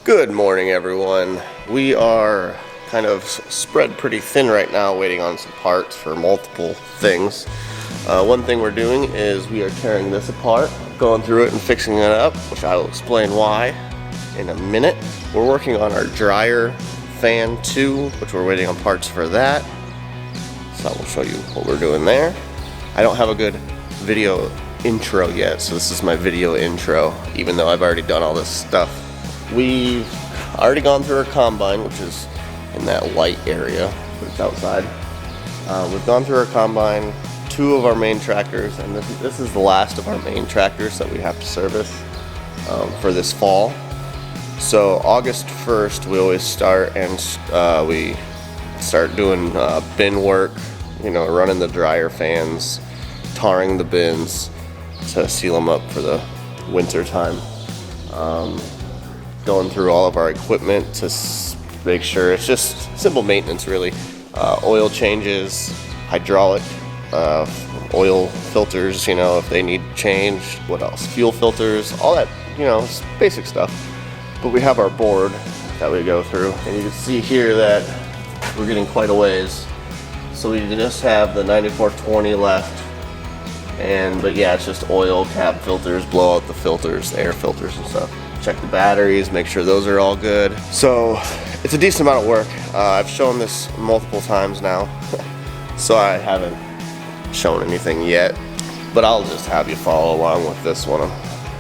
Good morning, everyone. We are kind of spread pretty thin right now, waiting on some parts for multiple things. One thing we're doing is we are tearing this apart, going through it and fixing it up, which I will explain why in a minute. We're working on our dryer fan too, which we're waiting on parts for that. So I will show you what we're doing there. I don't have a good video intro yet, so this is my video intro, even though I've already done all this stuff. We've already gone through our combine, which is in that white area, but it's outside. We've gone through our combine, two of our main tractors, and this is the last of our main tractors that we have to service for this fall. So August 1st, we always start, and we start doing bin work, you know, running the dryer fans, tarring the bins to seal them up for the winter time. Going through all of our equipment to make sure it's just simple maintenance, really. Oil changes, hydraulic oil filters, you know, if they need changed. What else? Fuel filters, all that, you know, basic stuff. But we have our board that we go through, and you can see here that we're getting quite a ways. So we just have the 9420 left, but yeah, it's just oil, cap filters, blow out the filters, air filters and stuff. Check the batteries, make sure those are all good. So it's a decent amount of work. I've shown this multiple times now, so I haven't shown anything yet, but I'll just have you follow along with this one.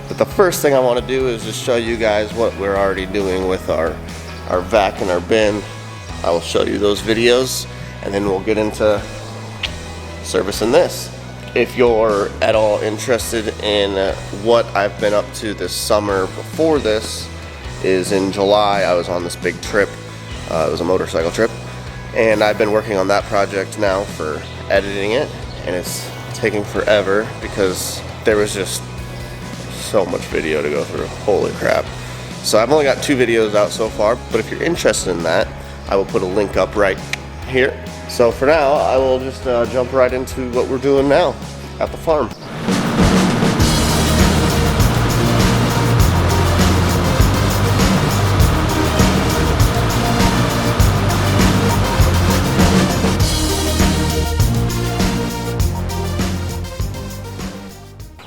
But the first thing I want to do is just show you guys what we're already doing with our vac and our bin. I will show you those videos, and then we'll get into servicing this. If you're at all interested in what I've been up to this summer before this, is in July I was on this big trip. It was a motorcycle trip, and I've been working on that project now for editing it, and it's taking forever because there was just so much video to go through. Holy crap. So I've only got 2 videos out so far, but if you're interested in that, I will put a link up right here. So for now, I will just jump right into what we're doing now at the farm.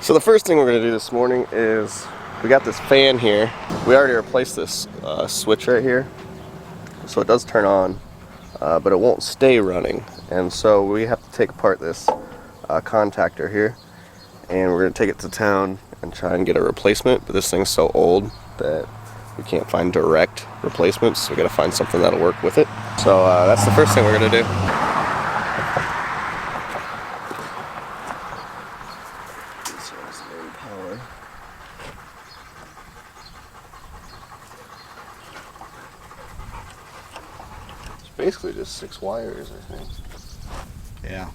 So the first thing we're going to do this morning is we got this fan here. We already replaced this switch right here, so it does turn on. But it won't stay running, and so we have to take apart this contactor here, and we're going to take it to town and try and get a replacement. But this thing's so old that we can't find direct replacements, so we got to find something that'll work with it. So that's the first thing we're going to do. This one's the main power. Basically just 6 wires, I think. Yeah.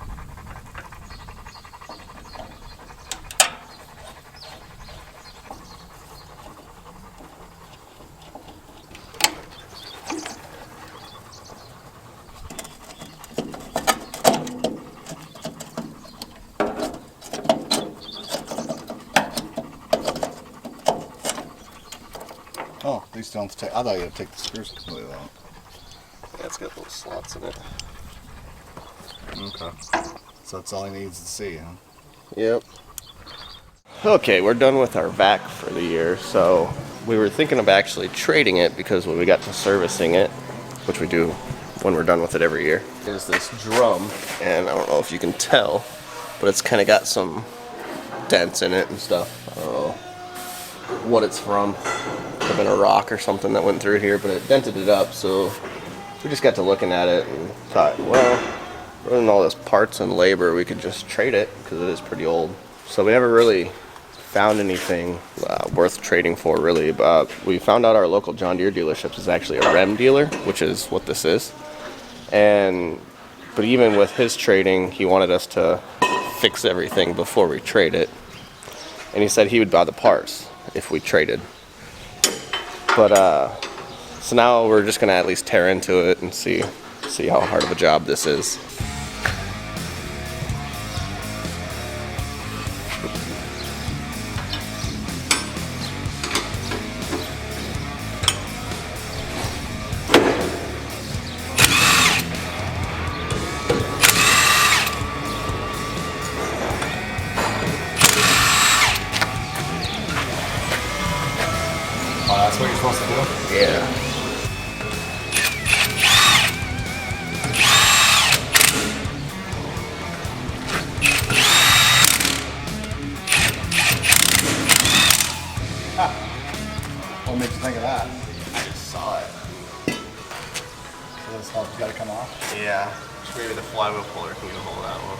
Oh, these don't take. I thought you had to take the screws completely out. Yeah, it's got little slots in it. Okay. So that's all he needs to see, huh? Yep. Okay, we're done with our vac for the year, so we were thinking of actually trading it because when we got to servicing it, which we do when we're done with it every year, is this drum, and I don't know if you can tell, but it's kind of got some dents in it and stuff. I don't know what it's from. Could have been a rock or something that went through here, but it dented it up, so we just got to looking at it and thought, well, rather than all this parts and labor, we could just trade it because it is pretty old. So we never really found anything worth trading for, really. We found out our local John Deere dealerships is actually a REM dealer, which is what this is. But even with his trading, he wanted us to fix everything before we trade it. And he said he would buy the parts if we traded. But so now we're just gonna at least tear into it and see how hard of a job this is. cool. Yeah. What makes you think of that? I just saw it. So this stuff's got to come off. Yeah. Maybe the flywheel puller can get a hold of that one.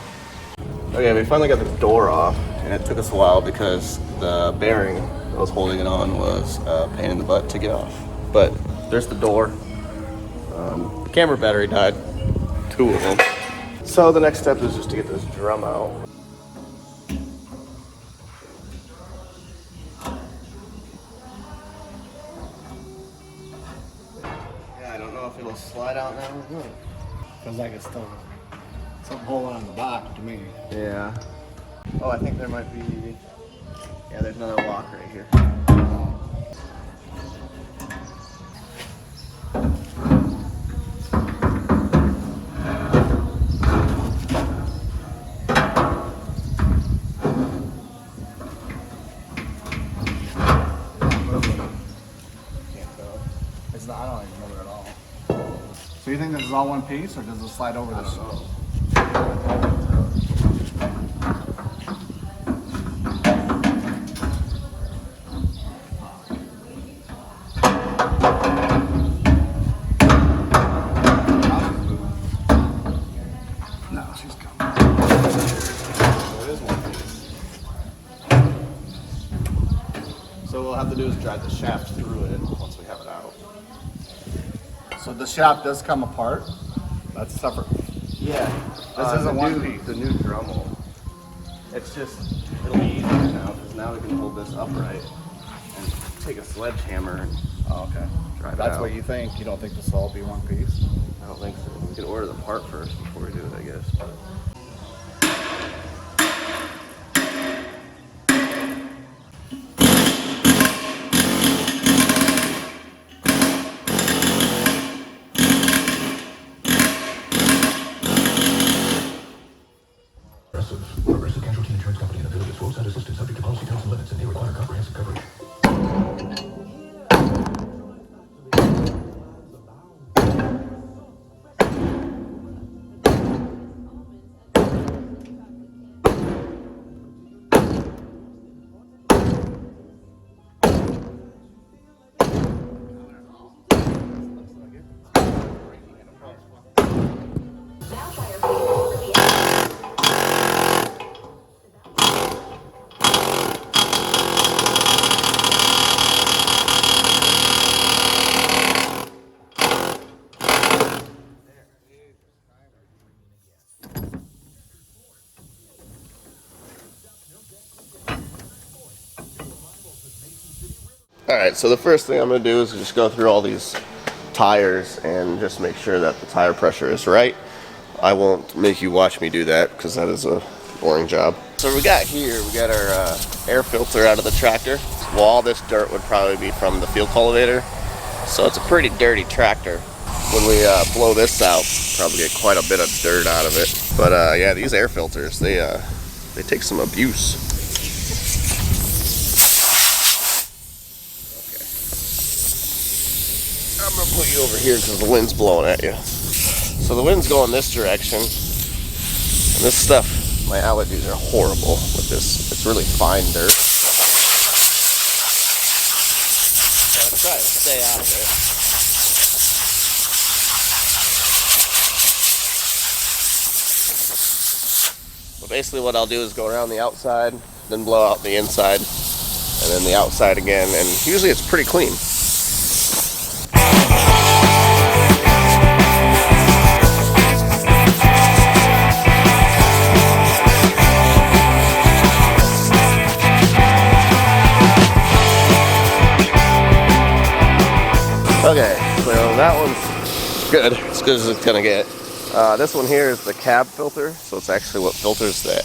Okay, we finally got the door off, and it took us a while because the bearing that was holding it on was a pain in the butt to get off. But there's the door. The camera battery died, 2 of them. So the next step is just to get this drum out. Yeah, I don't know if it'll slide out now or not. Feels like it's still something holding on the back to me. Yeah. Oh, I think there might be. Yeah, there's another lock right here. It's not, I don't even remember at all. So you think this is all one piece, or does it slide over this? No, she's coming. So it is one piece. So what we'll have to do is drive the shaft through it once we have it out. So the shaft does come apart. That's separate. Yeah. This isn't one new, piece. The new Dremel. It's just, it'll be easier now because now we can hold this upright and take a sledgehammer and Oh, okay. drive it That's out. what you think. You don't think this will all be one piece? I don't think so. We can order the part first before we do it, I guess. But. Progressive Casualty Insurance Company and affiliates will send assistance subject to policy terms and limits, and they require comprehensive coverage. Alright, so the first thing I'm going to do is just go through all these tires and just make sure that the tire pressure is right. I won't make you watch me do that because that is a boring job. So we got our air filter out of the tractor. Well, all this dirt would probably be from the field cultivator. So it's a pretty dirty tractor. When we blow this out, probably get quite a bit of dirt out of it. But yeah, these air filters, they take some abuse. I'm gonna put you over here because the wind's blowing at you. So the wind's going this direction. And this stuff, my allergies are horrible with this. It's really fine dirt. So I'm trying to stay out of it. So basically what I'll do is go around the outside, then blow out the inside, and then the outside again, and usually it's pretty clean. Okay, so that one's good, as good as it's gonna get. This one here is the cab filter, so it's actually what filters the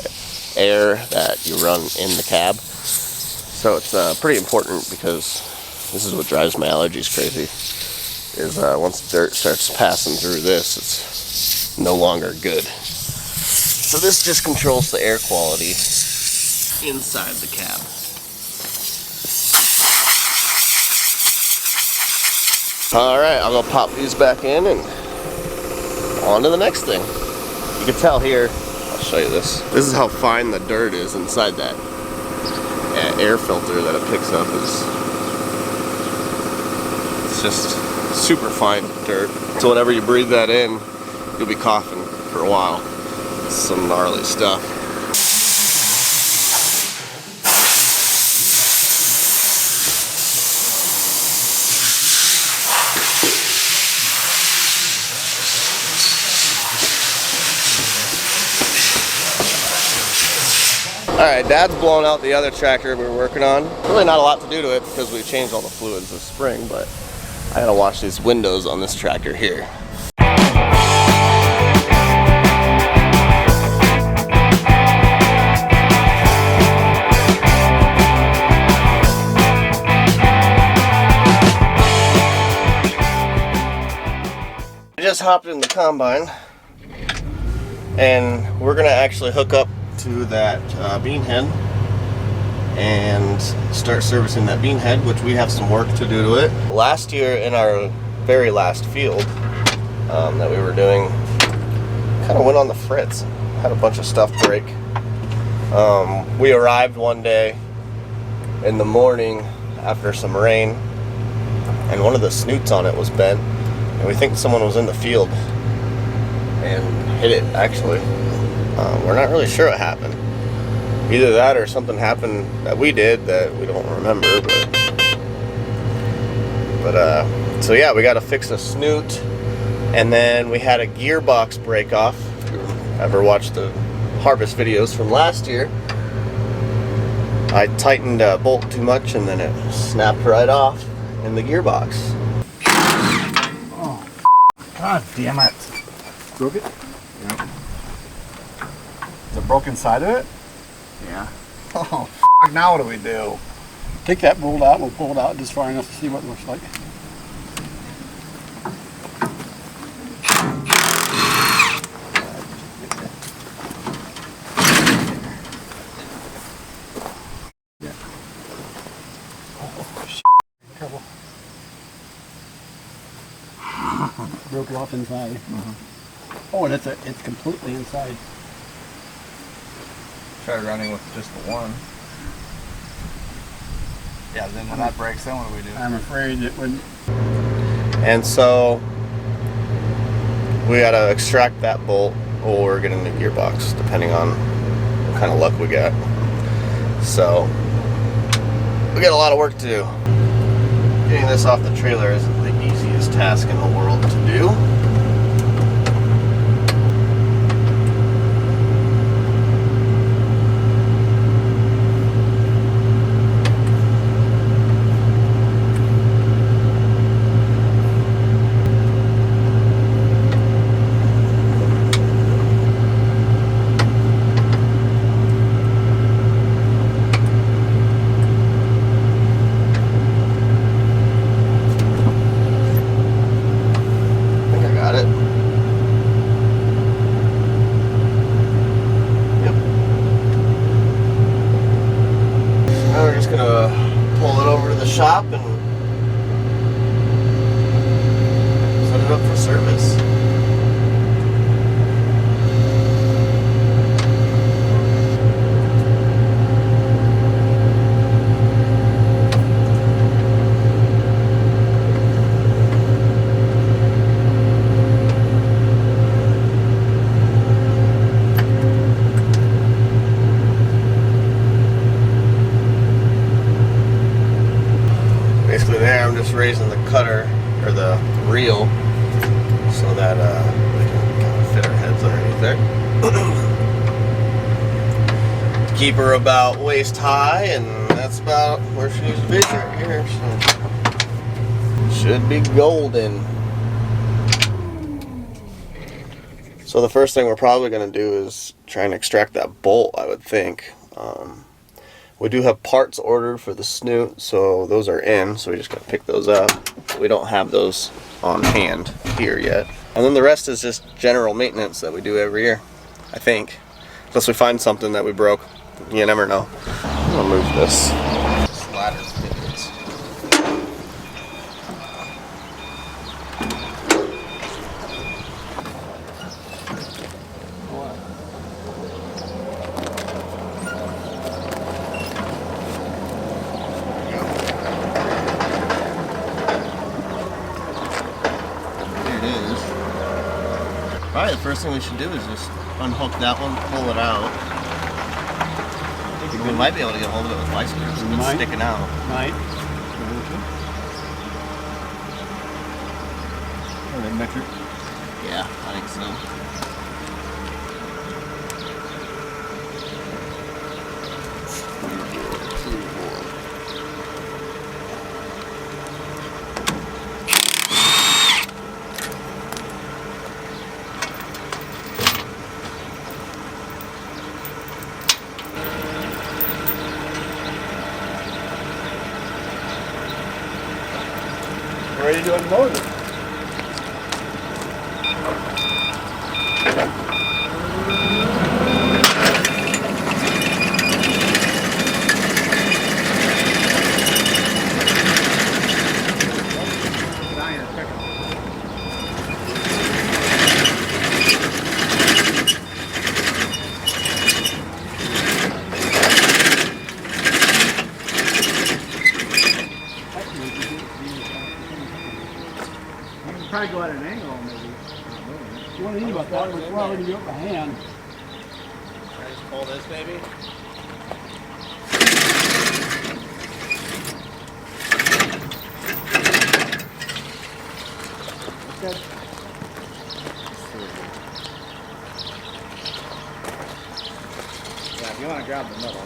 air that you run in the cab. So it's pretty important because this is what drives my allergies crazy, is once dirt starts passing through this, it's no longer good. So this just controls the air quality inside the cab. All right, I'll go pop these back in and on to the next thing. You can tell here, I'll show you this. This is how fine the dirt is inside that air filter that it picks up. It's just super fine dirt. So whenever you breathe that in, you'll be coughing for a while. It's some gnarly stuff. Alright, Dad's blown out the other tractor we were working on. Really not a lot to do to it because we changed all the fluids this spring, but I gotta wash these windows on this tractor here. I just hopped in the combine and we're gonna actually hook up to that bean head and start servicing that bean head, which we have some work to do to it. Last year in our very last field that we were doing, kind of went on the fritz, had a bunch of stuff break. We arrived one day in the morning after some rain and one of the snoots on it was bent, and we think someone was in the field and hit it actually. We're not really sure what happened. Either that or something happened that we did that we don't remember, but so yeah, we got to fix a snoot, and then we had a gearbox break off. If you ever watched the harvest videos from last year, I tightened a bolt too much and then it snapped right off in the gearbox. Oh, God damn it. Broke it? Yeah. Is it broken side of it? Yeah. Oh, now what do we do? Take that bolt out, we'll pull it out just far enough to see what it looks like. Yeah. Oh, shit. Trouble. Broke it off inside. Oh, and it's completely inside. Try running with just the one. Yeah, then when that breaks, then what do we do? I'm afraid it wouldn't. And so we got to extract that bolt or get a new gearbox, depending on what kind of luck we get. So we got a lot of work to do. Getting this off the trailer isn't the easiest task in the world to do. Shop and set it up for service. Basically there I'm just raising the cutter or the reel so that we can kind of fit our heads underneath there. To keep her about waist high, and that's about where she needs to be right here. So should be golden. So the first thing we're probably going to do is try and extract that bolt, I would think. We do have parts ordered for the snoot, so those are in, so we just gotta pick those up. We don't have those on hand here yet. And then the rest is just general maintenance that we do every year, I think. Unless we find something that we broke. You never know. I'm gonna move this ladder. it is. Probably the first thing we should do is just unhook that one, pull it out. We might be able to get hold of it with vice grips. It's sticking out. Might. Are they metric? Yeah, I think so. Ready to unload it. Probably go at an angle, maybe. You want to think about that? We're probably do it by hand. Can I just pull this, maybe? Okay. Yeah, if you want to grab the middle.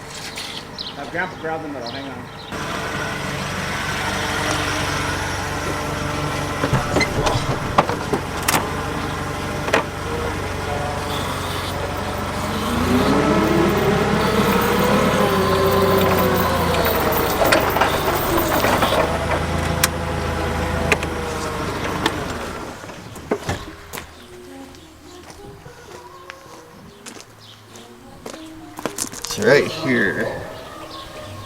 Have Grandpa grab the middle, hang on. So right here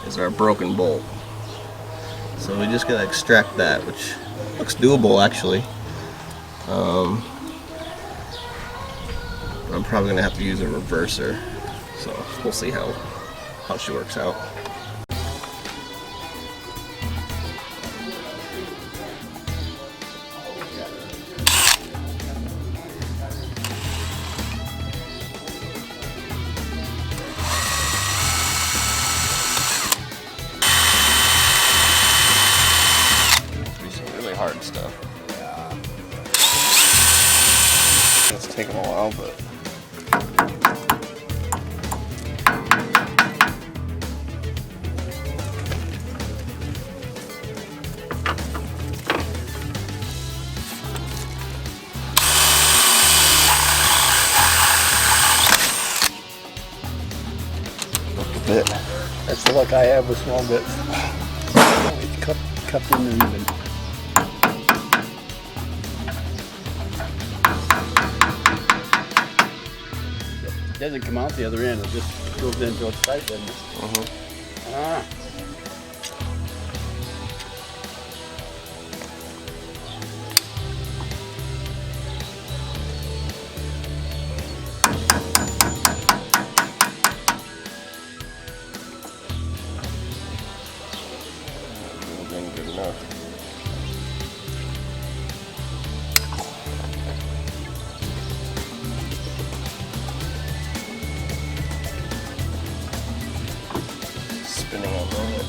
is our broken bolt. So we just gotta extract that, which looks doable actually. I'm probably gonna have to use a reverser, so we'll see how she works out. Hard stuff. Yeah. It's taken a while, but look a bit. That's the luck I have with small bits. It's cupped in there even. It doesn't come out the other end, it just goes into its tight, doesn't it? Ah. Good enough. Spinning on that.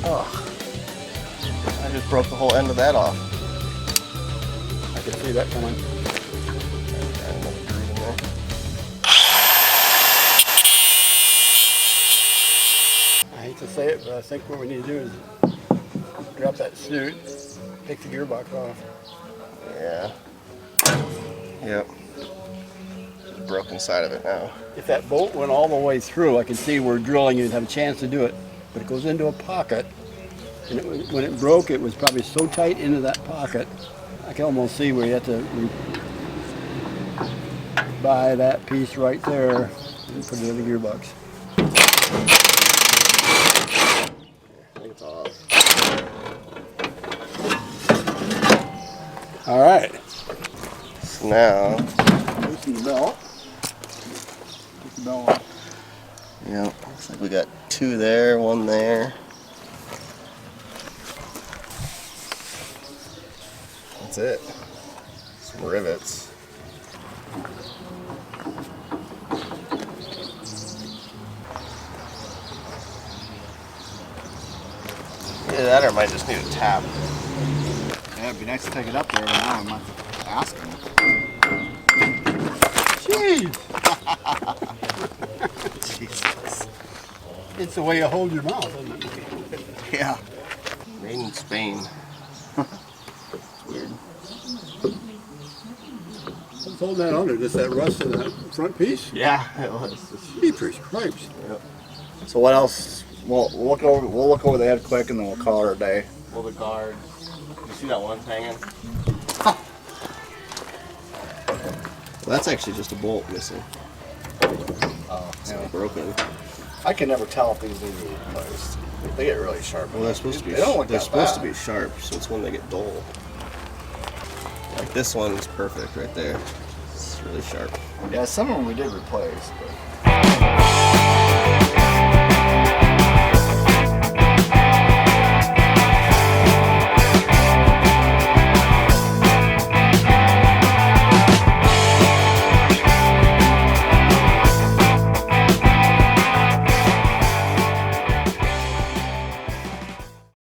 Oh, I just broke the whole end of that off. I can see that coming. I hate to say it, but I think what we need to do is drop that snoot, take the gearbox off. Yeah. Yep. The broken side of it now. If that bolt went all the way through, I could see where drilling you'd have a chance to do it. But it goes into a pocket, and when it broke, it was probably so tight into that pocket, I can almost see where you have to buy that piece right there and put it in the gearbox. I think it's off. All right. So now, Loosen the belt. Take the belt off. yeah, looks like we got 2 there, 1 there. That's it. Some rivets. Either that or I might just need a tap. Yeah, it'd be nice to take it up there, but now I might ask him. Jeez. Jesus. It's the way you hold your mouth, isn't it? Yeah. Made in Spain. It's weird. What's holding that under? Just that rust in that front piece? Yeah, it was. Jeepers cripes. So what else? We'll look over the head quick, and then we'll call it a day. Pull the guard. You see that one hanging? Well, that's actually just a bolt missing. Oh, It's not broken. I can never tell if these need to be replaced. They get really sharp. Well, they're supposed to be. They don't look They're that supposed bad. to be sharp, so it's when they get dull. Like this one is perfect right there. It's really sharp. Yeah, some of them we did replace, but